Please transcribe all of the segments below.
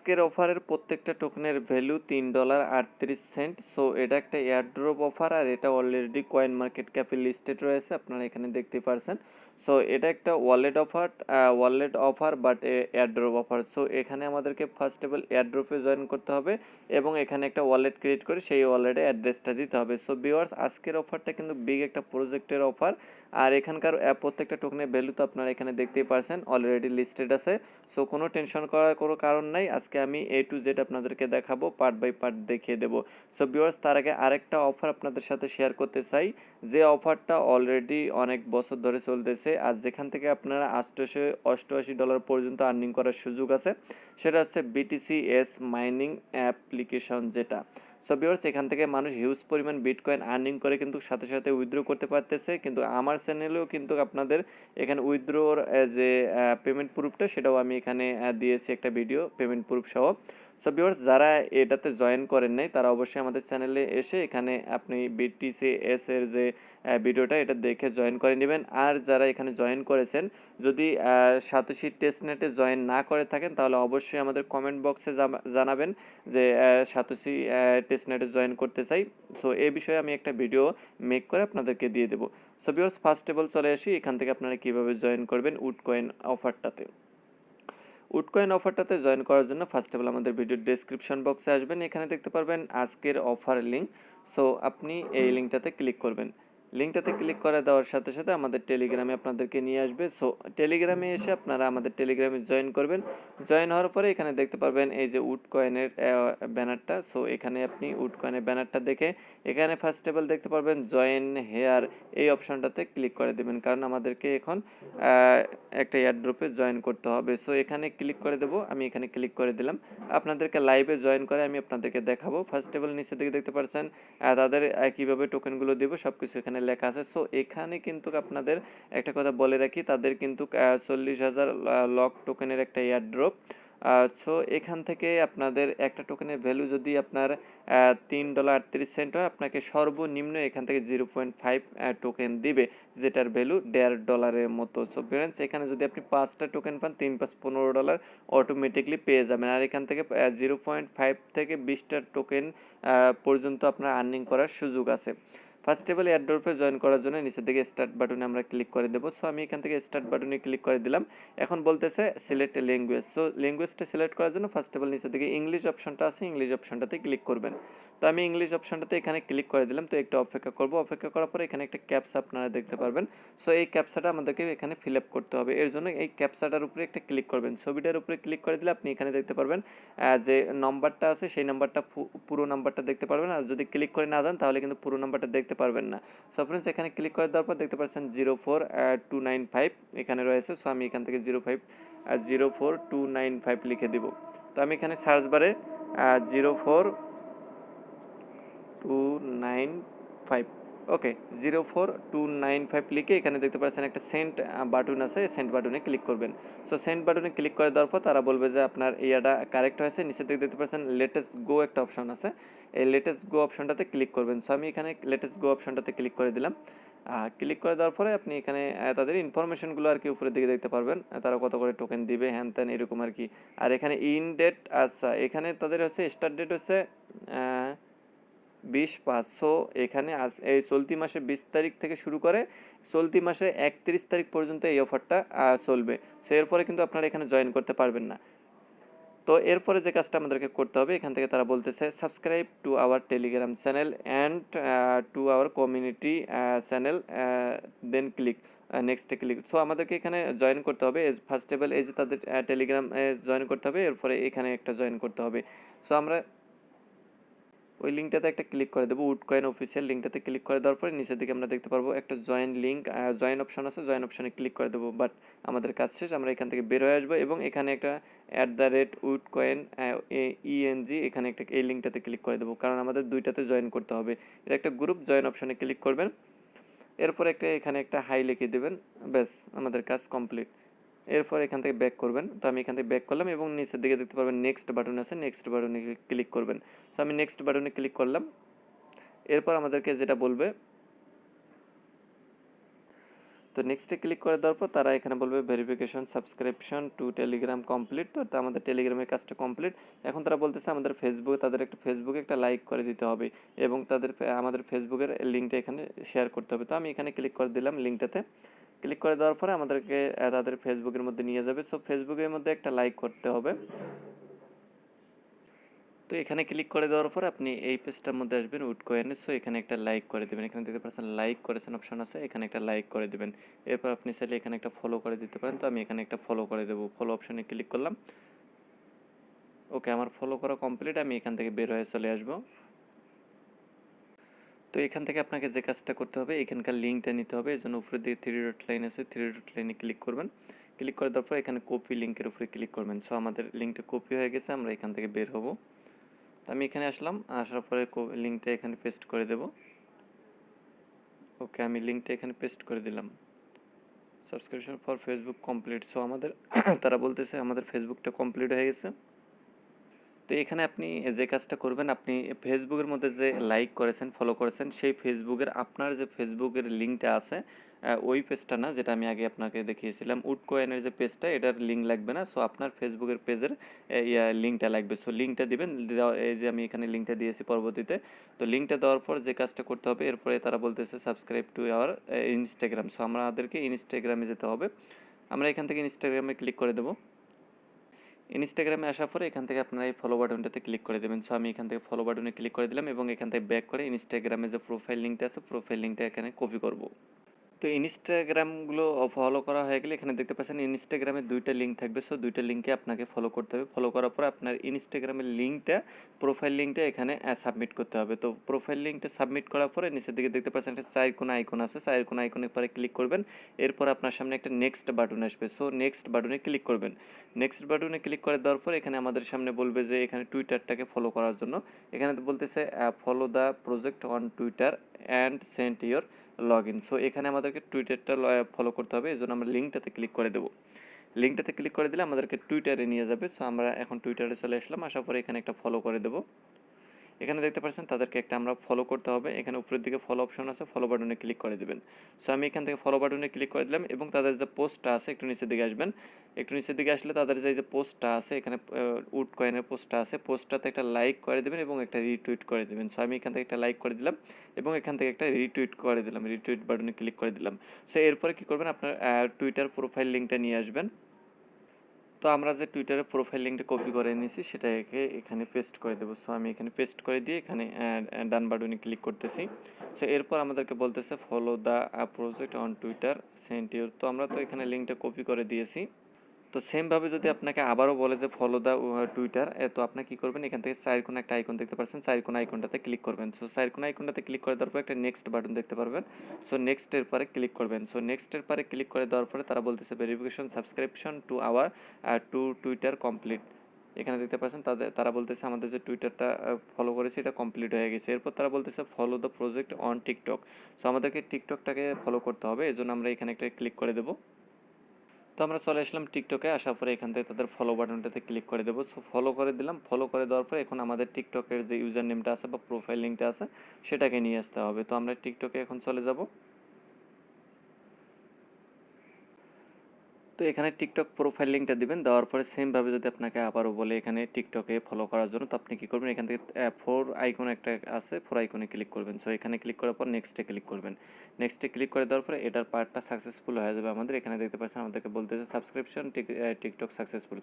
আজকের অফারের প্রত্যেকটা টোকেনের ভ্যালু $3.38। সো এটা একটা এয়ারড্রপ অফার আর এটা অলরেডি কয়েন মার্কেট ক্যাপে লিস্টেড রয়েছে, আপনারা এখানে দেখতে পারছেন। সো এটা একটা wallet offer but airdrop offer. So এখানে আমাদেরকে ফার্স্ট অফ অল এয়ারড্রপে জয়েন করতে হবে এবং এখানে একটা ওয়ালেট ক্রিয়েট করে সেই ওয়ালেটে অ্যাড্রেসটা দিতে হবে। সো ভিউয়ার্স, আজকের অফারটা কিন্তু বিগ একটা প্রজেক্টের অফার আর এখানকার প্রত্যেকটা টোকেনের ভ্যালু তো আপনারা এখানে দেখতেই পারছেন, অলরেডি লিস্টেড আছে। সো কোনো টেনশন করার কোনো কারণ নাই, আজকে আমি A to Z আপনাদেরকে দেখাবো, পার্ট বাই পার্ট দেখিয়ে দেবো। সো ভিউয়ার্স, তার আগে আরেকটা অফার আপনাদের সাথে শেয়ার করতে চাই, যে অফারটা অলরেডি অনেক বছর ধরে চলতেছে আর যেখান থেকে আপনারা $888 পর্যন্ত আর্নিং করার সুযোগ আছে, সেটা হচ্ছে BTC মাইনিং অ্যাপ্লিকেশন যেটা। সো ভিউয়ার্স, এখান থেকে মানুষ হিউজ পরিমাণ বিটকয়েন আর্নিং করে কিন্তু সাথে সাথে উইথড্র করতে পারতেছে, কিন্তু আমার চ্যানেলেও কিন্তু আপনাদের এখানে উইথড্রোর যে পেমেন্ট প্রুফটা সেটাও আমি এখানে দিয়েছি একটা ভিডিও পেমেন্ট প্রুফ সহ। সো ভিউয়ার্স, যারা এটাতে জয়েন করেন নাই তারা অবশ্যই আমাদের চ্যানেলে এসে এখানে আপনি BTC এর যে ভিডিওটা এটা দেখে জয়েন করে নেবেন। আর যারা এখানে জয়েন করেছেন, যদি সাতোশি টেস্টনেটে জয়েন না করে থাকেন তাহলে অবশ্যই আমাদের কমেন্ট বক্সে জানাবেন যে সাতোশি টেস্টনেটে জয়েন করতে চাই। সো এই বিষয়ে আমি একটা ভিডিও মেক করে আপনাদেরকে দিয়ে দেবো। So viewers, first of all চলে আসি এখান থেকে আপনারা কীভাবে জয়েন করবেন WoodCoin অফারটাতে। WoodCoin অফারটাতে জয়েন করার জন্য ফার্স্ট অফ অল আমাদের ভিডিওর ডেসক্রিপশন বক্সে আসবেন, এখানে দেখতে পারবেন আজকের অফার লিঙ্ক। সো আপনি এই লিঙ্কটাতে ক্লিক করবেন। লিঙ্কটাতে ক্লিক করে দেওয়ার সাথে সাথে আমাদের টেলিগ্রামে আপনাদেরকে নিয়ে আসবে। সো টেলিগ্রামে এসে আপনারা আমাদের টেলিগ্রামে জয়েন করবেন। জয়েন হওয়ার পরে এখানে দেখতে পারবেন এই যে WoodCoin-এর ব্যানারটা। সো এখানে আপনি WoodCoin-এর ব্যানারটা দেখে এখানে ফার্স্ট অফ অল দেখতে পারবেন জয়েন হেয়ার, এই অপশনটাতে ক্লিক করে দেবেন, কারণ আমাদেরকে এখন একটা এয়ারড্রপে জয়েন করতে হবে। সো এখানে ক্লিক করে দেবো, আমি এখানে ক্লিক করে দিলাম। আপনাদেরকে লাইভে জয়েন করে আমি আপনাদেরকে দেখাবো। ফার্স্ট অফ অল নিচে দিকে দেখতে পাচ্ছেন তাদের কীভাবে টোকেনগুলো দেবো সব কিছু এখানে লেখা আছে। সো এখানে কিন্তু আপনাদের একটা কথা বলে রাখি, তাদের কিন্তু 40,000 লক টোকেনের একটা এয়ারড্রপ। সো এখান থেকে আপনাদের একটা টোকেনের ভ্যালু যদি আপনার $3.38 হয়, আপনাকে সর্বনিম্ন এখান থেকে 0.5 টোকেন দিবে, যেটার ভ্যালু $1.5 মতো। সো ফ্রেন্ডস, এখানে যদি আপনি 5টা টোকেন পান 3 + 15 অটোমেটিকলি পেয়ে যাবেন। আর এখান থেকে 0.5 থেকে 20টা টোকেন পর্যন্ত আপনার আর্নিং করার সুযোগ আছে। ফার্স্ট অফ অল এয়ারড্রপে জয়েন করার জন্য নিচের দিকে স্টার্ট বাটনে আমরা ক্লিক করে দেবো। সো আমি এখান থেকে স্টার্ট বাটনে ক্লিক করে দিলাম। এখন বলতেছে সিলেক্ট ল্যাঙ্গুয়েজ। সো ল্যাঙ্গুয়েজটা সিলেক্ট করার জন্য ফার্স্ট অফ অল নিচের দিকে ইংলিশ অপশনটা আছে, ইংলিশ অপশনটাতে ক্লিক করবেন। তো আমি ইংলিশ অপশনটাতে এখানে ক্লিক করে দিলাম। তো একটু অপেক্ষা করব, অপেক্ষা করার পরে এখানে একটা ক্যাপচা আপনারা দেখতে পারবেন। সো এই ক্যাপচাটা আমাদেরকে এখানে ফিল আপ করতে হবে, এর জন্য এই ক্যাপচাটার উপরে একটা ক্লিক করবেন। ছবিটার উপরে ক্লিক করে দিলে আপনি এখানে দেখতে পারবেন যে নম্বরটা আছে সেই নাম্বারটা পুরো নাম্বারটা দেখতে পারবেন। আর যদি ক্লিক করে না দেন তাহলে কিন্তু পুরো নাম্বারটা দেখতে পারবেন না। সো ফ্রেন্ডস, এখানে ক্লিক করে দেওয়ার পর দেখতে পাচ্ছেন 04295 এখানে রয়েছে। সো আমি এখান থেকে 04295 লিখে দিব। তো আমি এখানে সার্চ বারে 04295 ওকে 04295 লিখে এখানে দেখতে পাচ্ছেন একটা সেন্ড বাটন আছে, সেন্ড বাটনে ক্লিক করবেন। সো সেন্ড বাটনে ক্লিক করে দেওয়ার পর তারা বলবে যে আপনার ইয়াটা কারেক্ট হয়েছে। নিচের দিকে দেখতে পাচ্ছেন লেটেস্ট গো একটা অপশন আছে, এই লেটেস্ট গো অপশনটাতে ক্লিক করবেন। সো আমি এখানে লেটেস্ট গো অপশনটাতে ক্লিক করে দিলাম। ক্লিক করে দেওয়ার পরে আপনি এখানে তাদের ইনফরমেশনগুলো আর কি উপরের দিকে দেখতে পারবেন, তারা কত করে টোকেন দিবে হ্যান ত্যান এরকম আর কি। আর এখানে ইন ডেট, আচ্ছা এখানে তাদের হচ্ছে স্টার্ট ডেট হচ্ছে 20/5। সো এখানে এই চলতি মাসে 20 তারিখ থেকে শুরু করে চলতি মাসে 31 তারিখ পর্যন্ত এই অফারটা চলবে। সো এরপরে কিন্তু আপনারা এখানে জয়েন করতে পারবেন না। তো এরপরে যে কাজটা আমাদেরকে করতে হবে, এখান থেকে তারা বলতেছে subscribe to our Telegram channel and to our community channel, then click নেক্সটে ক্লিক। সো আমাদেরকে এখানে জয়েন করতে হবে। ফার্স্ট অফ অল এই যে তাদের টেলিগ্রাম জয়েন করতে হবে, এরপরে এখানে একটা জয়েন করতে হবে। সো আমরা ওই লিঙ্কটাতে একটা ক্লিক করে দেবো, WoodCoin অফিসিয়াল লিঙ্কটাতে ক্লিক করে দেওয়ার পরে নিচের দিকে আমরা দেখতে পারবো একটা জয়েন লিঙ্ক, জয়েন অপশন আছে, জয়েন অপশনে ক্লিক করে দেবো। বাট আমাদের কাজ শেষ, আমরা এখান থেকে বের হয়ে আসবো এবং এখানে একটা @WoodCoin ENG এখানে একটা এই লিঙ্কটাতে ক্লিক করে দেবো, কারণ আমাদের দুইটাতে জয়েন করতে হবে। এটা একটা গ্রুপ, জয়েন অপশনে ক্লিক করবেন, এরপর এখানে একটা হাই লিখে দেবেন, ব্যাস আমাদের কাজ কমপ্লিট। এরপর এখান থেকে ব্যাক করবেন। তো আমি এখান থেকে ব্যাক করলাম এবং নিচের দিকে দেখতে পারবেন নেক্সট বাটন আছে, নেক্সট বাটনে ক্লিক করবেন। সো আমি নেক্সট বাটনে ক্লিক করলাম। এরপর আমাদেরকে যেটা বলবে, তো নেক্সটে ক্লিক করে দেওয়ার পর তারা এখানে বলবে verification subscription two Telegram complete. তো আমাদের টেলিগ্রামের কাজটা কমপ্লিট। এখন তারা বলতেছে আমাদের তাদের একটা ফেসবুকে একটা লাইক করে দিতে হবে এবং আমাদের ফেসবুকের লিঙ্কটা এখানে শেয়ার করতে হবে। তো আমি এখানে ক্লিক করে দিলাম লিঙ্কটাতে। ক্লিক করে দেওয়ার পরে আমাদেরকে তাদের ফেসবুকের মধ্যে নিয়ে যাবে। সো ফেসবুকের মধ্যে একটা লাইক করতে হবে। তো এখানে ক্লিক করে দেওয়ার পর আপনি এই পেজটার মধ্যে আসবেন WoodCoin। সো এখানে একটা লাইক করে দেবেন। এখানে দেখতে পাচ্ছেন লাইক করেছেন অপশন আছে, এখানে একটা লাইক করে দেবেন। এরপর আপনি চাইলে এখানে একটা ফলো করে দিতে পারেন। তো আমি এখানে একটা ফলো করে দেবো। ফলো অপশনে ক্লিক করলাম। ওকে, আমার ফলো করা কমপ্লিট। আমি এখান থেকে বের হয়ে চলে আসবো। তো এখান থেকে আপনাকে যে কাজটা করতে হবে, এখানকার লিঙ্কটা নিতে হবে। এই জন্য উপরের দিকে থ্রি ডট লাইন আছে, থ্রি ডট লাইনে ক্লিক করবেন। ক্লিক করে দেওয়ার পর এখানে কপি লিঙ্কের উপরে ক্লিক করবেন। সো আমাদের লিঙ্কটা কপি হয়ে গেছে, আমরা এখান থেকে বের হব। তো আমি এখানে আসলাম, আসার পরে লিঙ্কটা এখানে পেস্ট করে দেব। ওকে, আমি লিঙ্কটা এখানে পেস্ট করে দিলাম। Subscription for Facebook complete. So আমাদের তারা বলতেছে আমাদের ফেসবুকটা কমপ্লিট হয়ে গেছে। তো এখানে আপনি যে কাজটা করবেন, আপনি ফেসবুকের মধ্যে যে লাইক করেছেন, ফলো করেছেন, সেই ফেসবুকের আপনার যে ফেসবুকের লিঙ্কটা আছে, ওই পেজটা না, যেটা আমি আগে আপনাকে দেখিয়েছিলাম WoodCoin-এর যে পেজটা, এটার লিঙ্ক লাগবে না। সো আপনার ফেসবুকের পেজের লিঙ্কটা লাগবে। সো লিঙ্কটা দিবেন। এই যে আমি এখানে লিঙ্কটা দিয়েছি পরবর্তীতে। তো লিঙ্কটা দেওয়ার পর যে কাজটা করতে হবে, এরপরে তারা বলতেছে subscribe to hour Instagram. So আমাদেরকে ইনস্টাগ্রামে যেতে হবে। আমরা এখান থেকে ইনস্টাগ্রামে ক্লিক করে দেবো। ইনস্টাগ্রামে আসার পরে এখান থেকে আপনারা এই ফলো বাটনটাতে ক্লিক করে দেবেন। সো আমি এখান থেকে ফলো বাটনে ক্লিক করে দিলাম এবং এখান থেকে ব্যাক করে ইনস্টাগ্রামে যে প্রোফাইল লিঙ্কটা আছে, প্রোফাইল লিঙ্কটা এখানে কপি করব। তো ইনস্টাগ্রামগুলো ফলো করা হয়ে গেলে এখানে দেখতে পাচ্ছেন ইনস্টাগ্রামে দুইটা লিঙ্ক থাকবে। সো দুইটা লিঙ্কে আপনাকে ফলো করতে হবে। ফলো করার পর আপনার ইনস্টাগ্রামের লিঙ্কটা, প্রোফাইল লিঙ্কটা এখানে সাবমিট করতে হবে। তো প্রোফাইল লিঙ্কটা সাবমিট করার পরে নিচের দিকে দেখতে পাচ্ছেন একটা চার কোণা আইকন আছে, চার কোণা আইকনের পরে ক্লিক করবেন। এরপর আপনার সামনে একটা নেক্সট বাটন আসবে। সো নেক্সট বাটনে ক্লিক করবেন। নেক্সট বাটনে ক্লিক করে দেওয়ার পর এখানে আমাদের সামনে বলবে যে এখানে টুইটারটাকে ফলো করার জন্য এখানে বলতেছে follow the project on Twitter and send your log in. So এখানে আমাদেরকে টুইটারটা ফলো করতে হবে। এই জন্য আমরা লিঙ্কটাতে ক্লিক করে দেবো। লিঙ্কটাতে ক্লিক করে দিলে আমাদেরকে টুইটারে নিয়ে যাবে। সো আমরা এখন টুইটারে চলে আসলাম। আসার পরে এখানে একটা ফলো করে দেবো। এখানে দেখতে পাচ্ছেন তাদেরকে একটা আমরা ফলো করতে হবে। এখানে উপরের দিকে ফলো অপশন আছে, ফলো বাটনে ক্লিক করে দেবেন। সো আমি এখান থেকে ফলো বাটনে ক্লিক করে দিলাম এবং তাদের যে পোস্টটা আছে, একটু নিচের দিকে আসবেন। একটু নিচের দিকে আসলে তাদের যে পোস্টটা আছে, এখানে WoodCoin-এর পোস্টটা আছে, পোস্টটাতে একটা লাইক করে দেবেন এবং একটা রিটুইট করে দেবেন। সো আমি এখান থেকে একটা লাইক করে দিলাম এবং এখান থেকে একটা রিটুইট করে দিলাম, রিটুইট বাটনে ক্লিক করে দিলাম। সো এরপরে কী করবেন, আপনার টুইটার প্রোফাইল লিঙ্কটা নিয়ে আসবেন। তো আমরা যে টুইটারের প্রোফাইল লিঙ্কটা কপি করে নিয়েছি সেটাকে এখানে পেস্ট করে দেবো। সো আমি এখানে পেস্ট করে দিয়ে এখানে ডান বাটনে ক্লিক করতেছি। সো এরপর আমাদেরকে বলতেছে follow the project on Twitter sent your. তো আমরা তো এখানে লিঙ্কটা কপি করে দিয়েছি। তো সেমভাবে যদি আপনাকে আবারও বলে যে ফলো দ্য টুইটার, তো আপনি কী করবেন, এখান থেকে চার কোণা একটা আইকন দেখতে পাচ্ছেন, চার কোণা আইকনটাতে ক্লিক করবেন। সো চার কোণা আইকনটাতে ক্লিক করে দেওয়ার পর একটা নেক্সট বাটন দেখতে পারবেন। সো নেক্সটের পরে ক্লিক করবেন। সো নেক্সটের পরে ক্লিক করে দেওয়ার পরে তারা বলতেছে verification subscription to our to Twitter complete. এখানে দেখতে পাচ্ছেন তারা বলতেছে আমাদের যে টুইটারটা ফলো করেছে এটা কমপ্লিট হয়ে গেছে। এরপর তারা বলতেছে follow the project on TikTok. So আমাদেরকে টিকটকটাকে ফলো করতে হবে, এই জন্য আমরা এখানে একটা ক্লিক করে দেবো। তো আমরা চলে আসলাম টিকটকে। আসার পরে এখান থেকে তাদের ফলো বাটনটাতে ক্লিক করে দেবো। সো ফলো করে দিলাম। ফলো করে দেওয়ার পরে এখন আমাদের টিকটকের যে ইউজার নেমটা আছে বা প্রোফাইল লিঙ্কটা আছে সেটাকে নিয়ে আসতে হবে। তো আমরা টিকটকে এখন চলে যাব। তো এখানে টিকটক প্রোফাইল লিঙ্কটা দিবেন। দেওয়ার পরে সেমভাবে যদি আপনাকে আবারও বলে এখানে টিকটকে ফলো করার জন্য, তো আপনি কী করবেন, এখান থেকে ফোর আইকন একটা আছে, ফোর আইকনে ক্লিক করবেন। সো এখানে ক্লিক করার পর নেক্সটে ক্লিক করবেন। নেক্সটে ক্লিক করে দেওয়ার পরে এটার পার্টটা সাকসেসফুল হয়ে যাবে আমাদের। এখানে দেখতে পাচ্ছেন আমাদেরকে বলতেছে সাবস্ক্রিপশন টিকটক সাকসেসফুল।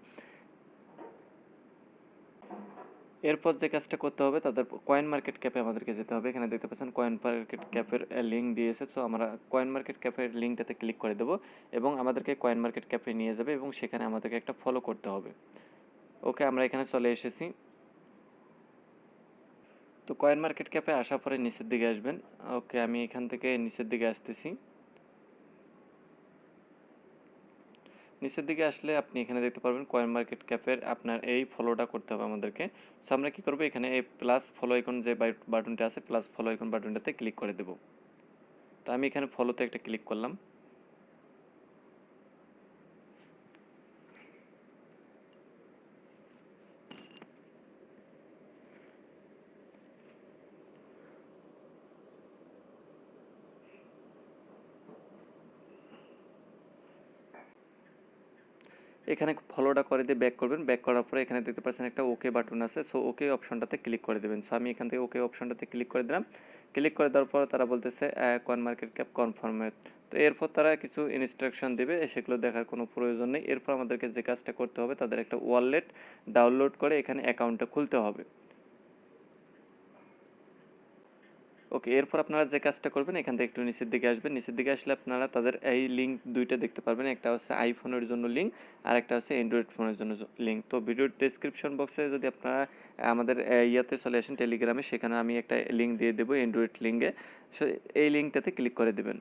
এরপর যে কাজটা করতে হবে, তাদের কয়েন মার্কেট ক্যাপে আমাদেরকে যেতে হবে। এখানে দেখতে পাচ্ছেন কয়েন মার্কেট ক্যাপের লিঙ্ক দিয়েছে। সো আমরা কয়েন মার্কেট ক্যাপের লিঙ্কটাতে ক্লিক করে দেবো এবং আমাদেরকে কয়েন মার্কেট ক্যাপে নিয়ে যাবে এবং সেখানে আমাদেরকে একটা ফলো করতে হবে। ওকে, আমরা এখানে চলে এসেছি। তো কয়েন মার্কেট ক্যাপে আসার পরে নিচের দিকে আসবেন। ওকে, আমি এখান থেকে নিচের দিকে আসতেছি। নিচের দিকে আসলে আপনি এখানে দেখতে পারবেন কয়েন মার্কেট ক্যাপের আপনার এই ফলোটা করতে হবে আমাদেরকে। সো আমরা কী করবো, এখানে এই প্লাস ফলো আইকন যে বাটনটা আছে, প্লাস ফলো আইকন বাটনটাতে ক্লিক করে দেবো। তো আমি এখানে ফলোতে একটা ক্লিক করলাম। এখানে ফলোটা করে দিয়ে ব্যাক করবেন, ব্যাক করার পরে এখানে দেখতে পাচ্ছেন একটা ওকে বাটন আছে, সো ওকে অপশনটাতে ক্লিক করে দেবেন। সো আমি এখান থেকে ওকে অপশনটাতে ক্লিক করে দিলাম। ক্লিক করে দেওয়ার পর তারা বলতেছে কয়েন মার্কেট ক্যাপ কনফার্মেড। তো এরপর তারা কিছু ইনস্ট্রাকশন দেবে, সেগুলো দেখার কোনো প্রয়োজন নেই। এরপর আমাদেরকে যে কাজটা করতে হবে, তাদের একটা ওয়ালেট ডাউনলোড করে এখানে অ্যাকাউন্টটা খুলতে হবে। ওকে, এরপর আপনারা যে কাজটা করবেন, এখান থেকে একটু নিচের দিকে আসবেন। নিচের দিকে আসলে আপনারা তাদের এই লিঙ্ক দুইটা দেখতে পারবেন, একটা হচ্ছে আইফোনের জন্য লিঙ্ক আর একটা হচ্ছে অ্যান্ড্রয়েড ফোনের জন্য লিঙ্ক। তো ভিডিওর ডেসক্রিপশন বক্সে যদি আপনারা আমাদের ইয়াতে চলে আসেন টেলিগ্রামে, সেখানে আমি একটা লিঙ্ক দিয়ে দেবো অ্যান্ড্রয়েড লিঙ্কে। সো এই লিঙ্কটাতে ক্লিক করে দেবেন।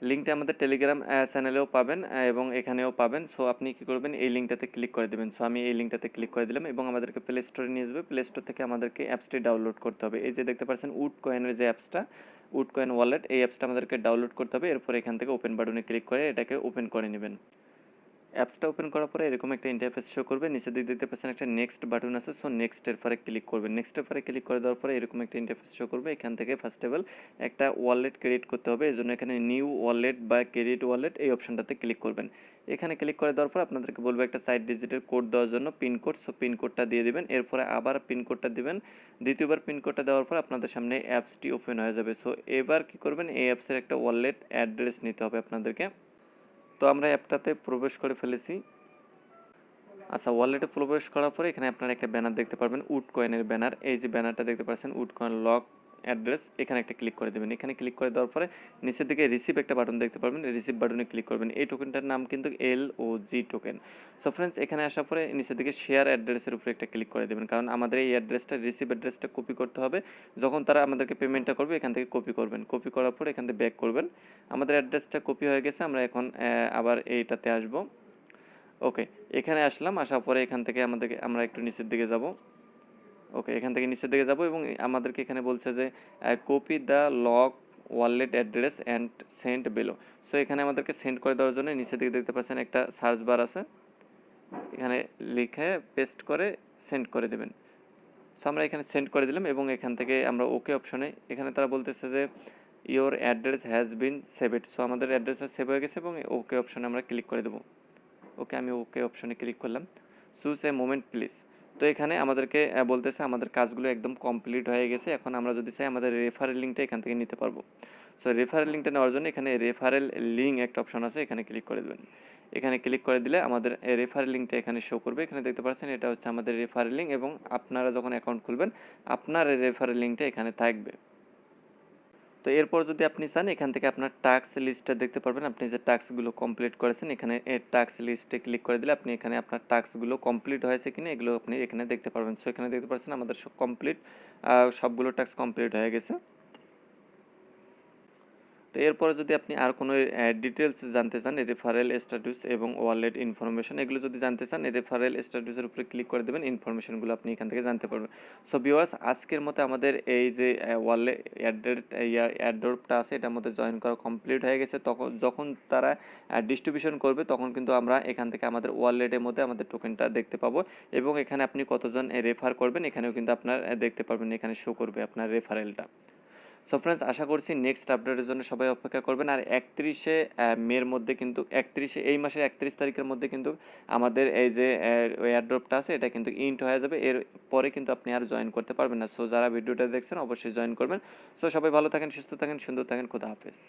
লিঙ্কটা আমাদের টেলিগ্রাম চ্যানেলেও পাবেন এবং এখানেও পাবেন। সো আপনি কী করবেন, এই লিঙ্কটাতে ক্লিক করে দেবেন। সো আমি এই লিঙ্কটাতে ক্লিক করে দিলাম এবং আমাদেরকে প্লে স্টোরে নিয়ে যাবে। প্লে স্টোর থেকে আমাদেরকে অ্যাপসটি ডাউনলোড করতে হবে। এই যে দেখতে পাচ্ছেন WoodCoin-এর যে অ্যাপসটা, WoodCoin ওয়ালেট, এই অ্যাপসটা আমাদেরকে ডাউনলোড করতে হবে। এরপর এখান থেকে ওপেন বাটনে ক্লিক করে এটাকে ওপেন করে নেবেন। অ্যাপসটা ওপেন করার পরে এরকম একটা ইন্টারফেস শো করবে। নিচের দিকে দেখতে পাচ্ছেন একটা নেক্সট বাটন আছে, সো নেক্সটের পরে ক্লিক করবেন। নেক্সটের পরে ক্লিক করে দেওয়ার পরে এরকম একটা ইন্টারফেস শো করবে। এখান থেকে ফার্স্ট অফ অল একটা ওয়ালেট ক্রিয়েট করতে হবে, এই জন্য এখানে নিউ ওয়ালেট বা ক্রেডিট ওয়ালেট এই অপশনটাতে ক্লিক করবেন। এখানে ক্লিক করে দেওয়ার পর আপনাদেরকে বলবে একটা 4 ডিজিটের কোড দেওয়ার জন্য, পিনকোড। সো পিনকোডটা দিয়ে দিবেন, এরপরে আবার পিনকোডটা দিবেন। দ্বিতীয়বার পিনকোডটা দেওয়ার পর আপনাদের সামনে অ্যাপসটি ওপেন হয়ে যাবে। সো এবার কি করবেন, এই অ্যাপসের একটা ওয়ালেট অ্যাড্রেস নিতে হবে আপনাদেরকে। তো আমরা অ্যাপটাতে প্রবেশ করে ফেলেছি। আচ্ছা, ওয়ালেটে প্রবেশ করার পরে এখানে আপনারা একটা ব্যানার দেখতে পারবেন, WoodCoin-এর ব্যানার। এই যে ব্যানারটা দেখতে পাচ্ছেন, WoodCoin লক অ্যাড্রেস, এখানে একটা ক্লিক করে দেবেন। এখানে ক্লিক করে দেওয়ার পরে নিচের দিকে রিসিভ একটা বাটন দেখতে পারবেন, রিসিভ বাটনে ক্লিক করবেন। এই টোকেনটার নাম কিন্তু LOG টোকেন। সো ফ্রেন্ডস, এখানে আসার পরে নিচের দিকে শেয়ার অ্যাড্রেসের উপরে একটা ক্লিক করে দেবেন, কারণ আমাদের এই অ্যাড্রেসটা, রিসিভ অ্যাড্রেসটা কপি করতে হবে। যখন তারা আমাদেরকে পেমেন্টটা করবে, এখান থেকে কপি করবেন। কপি করার পরে এখান থেকে ব্যাক করবেন। আমাদের অ্যাড্রেসটা কপি হয়ে গেছে, আমরা এখন আবার এইটাতে আসবো। ওকে, এখানে আসলাম, আসার পরে এখান থেকে আমরা একটু নিচের দিকে যাব। ওকে, এখান থেকে নিচের দিকে যাব এবং আমাদেরকে এখানে বলছে যে copy the lock wallet address and send below. So এখানে আমাদেরকে সেন্ড করে দেওয়ার জন্য নিচের দিকে দেখতে পাচ্ছেন একটা সার্চ বার আছে, এখানে লিখে পেস্ট করে সেন্ড করে দেবেন। সো আমরা এখানে সেন্ড করে দিলাম এবং এখান থেকে আমরা ওকে অপশনে, এখানে তারা বলতেছে যে your address has been saved. So আমাদের অ্যাড্রেস সেভ হয়ে গেছে এবং ওকে অপশনে আমরা ক্লিক করে দেবো। ওকে, আমি ওকে অপশনে ক্লিক করলাম। Choose a moment please. তো এখানে আমাদেরকে বলতেছে আমাদের কাজগুলো একদম কমপ্লিট হয়ে গেছে। এখন আমরা যদি চাই আমাদের রেফারেল লিঙ্কটা এখান থেকে নিতে পারবো। সো রেফারেল লিঙ্কটা নেওয়ার জন্য এখানে রেফারেল লিঙ্ক একটা অপশন আছে, এখানে ক্লিক করে দেবেন। এখানে ক্লিক করে দিলে আমাদের রেফারেল লিঙ্কটা এখানে শো করবে। এখানে দেখতে পাচ্ছেন এটা হচ্ছে আমাদের রেফারেল লিঙ্ক এবং আপনারা যখন অ্যাকাউন্ট খুলবেন আপনার রেফারেল লিঙ্কটা এখানে থাকবে। তো এরপর যদি আপনি চান, এখান থেকে আপনার টাস্ক লিস্টটা দেখতে পারবেন, আপনি যে টাস্কগুলো কমপ্লিট করেছেন। এখানে টাস্ক লিস্টে ক্লিক করে দিলে আপনি এখানে আপনার টাস্কগুলো কমপ্লিট হয়েছে কিনা এগুলো আপনি এখানে দেখতে পারবেন। সো এখানে দেখতে পাচ্ছেন আমাদের সব কমপ্লিট, সবগুলো টাস্ক কমপ্লিট হয়ে গেছে। তো এরপরে যদি আপনি আর কোনো ডিটেলস জানতে চান, রেফারেল স্ট্যাটাস এবং ওয়ালেট ইনফরমেশন, এগুলো যদি জানতে চান, রেফারেল স্ট্যাটাসের উপরে ক্লিক করে দেবেন, ইনফরমেশনগুলো আপনি এখান থেকে জানতে পারবেন। সো ভিউয়ার্স, আজকের মতো আমাদের এই যে ওয়ালেট অ্যাড্রপটা আছে, এটার মধ্যে জয়েন করা কমপ্লিট হয়ে গেছে। যখন তারা ডিস্ট্রিবিউশন করবে, তখন কিন্তু আমরা এখান থেকে আমাদের ওয়ালেটের মধ্যে আমাদের টোকেনটা দেখতে পাবো এবং এখানে আপনি কতজন রেফার করবেন এখানেও কিন্তু আপনার দেখতে পারবেন, এখানে শো করবে আপনার রেফারেলটা। সো ফ্রেন্ডস, আশা করছি নেক্সট আপডেটের জন্য সবাই অপেক্ষা করবেন। আর 31শে মের মধ্যে কিন্তু, এই মাসের 31 তারিখের মধ্যে কিন্তু আমাদের এই যে এয়ারড্রপটা আছে, এটা কিন্তু ইন্ট হয়ে যাবে। এর পরে কিন্তু আপনি আর জয়েন করতে পারবেন না। সো যারা ভিডিওটা দেখছেন অবশ্যই জয়েন করবেন। সো সবাই ভালো থাকেন, সুস্থ থাকেন, সুন্দর থাকেন। খোদা হাফেজ।